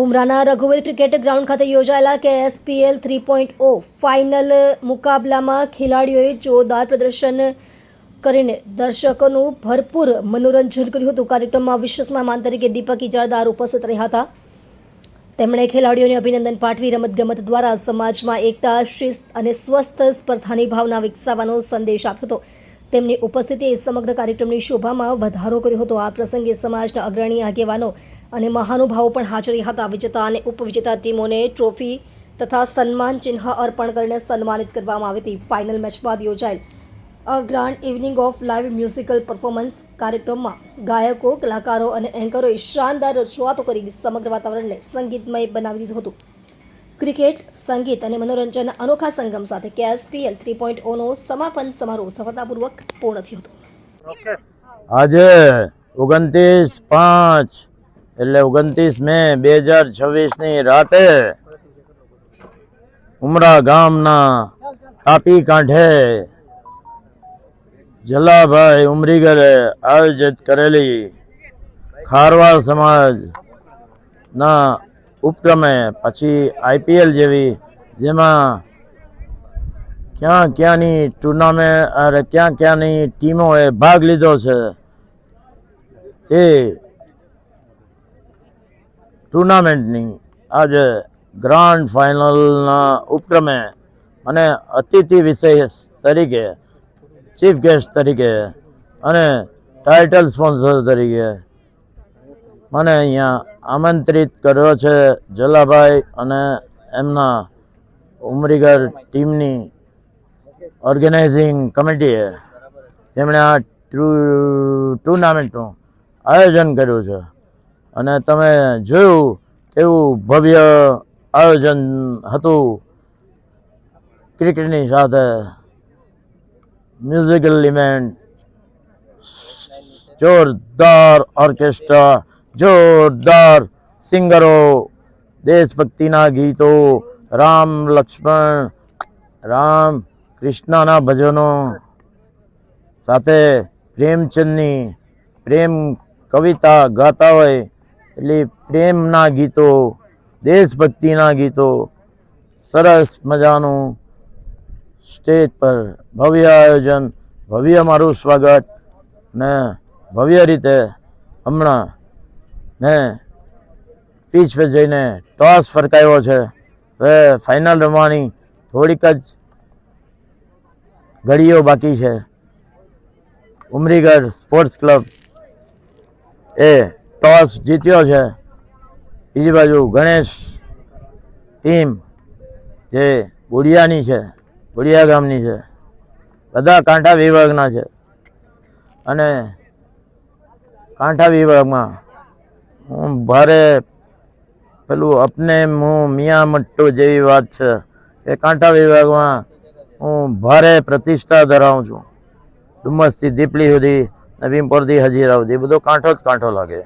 ઉમરાના રઘુવીર cricket ground ખાતે યોજાયેલા KSPL 3.0 final મુકાબલામાં ખેલાડીઓએ જોરદાર પ્રદર્શન કરીને દર્શકોનું ભરપૂર મનોરંજન કર્યું હતું। કાર્યક્રમમાં વિશેષ મહેમાન તરીકે દીપક ઇજારદાર ઉપસ્થિત રહ્યા હતા। તેમણે ખેલાડીઓને અભિનંદન પાઠવી રમતગમત દ્વારા સમાજમાં એકતા, શિસ્ત અને સ્વસ્થ સ્પર્ધાની ભાવના વિકસાવવાનો સંદેશ આપ્યો હતો। તેમની ઉપસ્થિતિએ સમગ્ર કાર્યક્રમની શોભામાં વધારો કર્યો હતો। આ પ્રસંગે સમાજના અગ્રણી આગેવાનો અને મહાનુભાવો પણ હાજર રહ્યા હતા। વિજેતા અને ઉપવિજેતા ટીમોને ટ્રોફી તથા સન્માન ચિહ્ન અર્પણ કરીને સન્માનિત કરવામાં આવી હતી। ફાઇનલ મેચ બાદ યોજાયેલ grand evening of live musical performance કાર્યક્રમમાં ગાયકો, કલાકારો અને એન્કરોએ શાનદાર રજૂઆતો કરી સમગ્ર વાતાવરણને સંગીતમય બનાવી દીધું હતું। ક્રિકેટ, સંગીત અને મનોરંજનના અનોખા સંગમ સાથે KSPL 3.0 નો સમાપન સમારોહ સફળતાપૂર્વક પૂર્ણ થયો હતો। આજે 29/5 એટલે 29 મે 2026 ની રાતે ઉમરા ગામના તાપી કાંઠે જલાભાઈ ઉમરીગરે આયોજિત કરેલી ખારવા સમાજના ઉપક્રમે પછી IPL જેવી જેમાં ક્યાંની ટુર્નામેન્ટ ક્યાંની ટીમોએ ભાગ લીધો છે તે ટુર્નામેન્ટની આજે ગ્રાન્ડ ફાઇનલના ઉપક્રમે અને અતિથિ વિશેષ તરીકે, ચીફ ગેસ્ટ તરીકે અને ટાઇટલ સ્પોન્સર તરીકે મને અહીંયા આમંત્રિત કર્યો છે જલાભાઈ અને એમના ઉમરીગર ટીમની ઓર્ગેનાઇઝિંગ કમિટીએ, જેમણે આ ટુર્નામેન્ટનું આયોજન કર્યું છે। અને તમે જોયું કેવું ભવ્ય આયોજન હતું। ક્રિકેટની સાથે મ્યુઝિકલ ઇવેન્ટ, જોરદાર ઓર્કેસ્ટ્રા, જોરદાર સિંગરો, દેશભક્તિના ગીતો, રામ લક્ષ્મણ રામ કૃષ્ણના ભજનો સાથે પ્રેમચંદની પ્રેમ કવિતા ગાતા હોય એટલે પ્રેમના ગીતો, દેશભક્તિના ગીતો, સરસ મજાનું સ્ટેજ પર ભવ્ય આયોજન, ભવ્ય મારું સ્વાગત ને ભવ્ય રીતે હમણાં મેં પીચ પર જઈને ટોસ ફરકાવ્યો છે। હવે ફાઇનલ રમવાની થોડીક જ ઘડીઓ બાકી છે। ઉમરીગર સ્પોર્ટ્સ ક્લબ એ ટોસ જીત્યો છે। બીજી બાજુ ગણેશ ટીમ જે બોડિયાની છે, બોડિયા ગામની છે, બધા કાંઠા વિભાગના છે। અને કાંઠા વિભાગમાં હું ભારે પેલું અપને મું મિયા મટ્ટુ જેવી વાત છે કે કાંઠા વિભાગમાં હું ભારે પ્રતિષ્ઠા ધરાવું છું। ડુમ્મસથી દીપલી સુધી, નવીનપુરથી હજીરા સુધી બધો કાંઠો જ કાંઠો લાગે।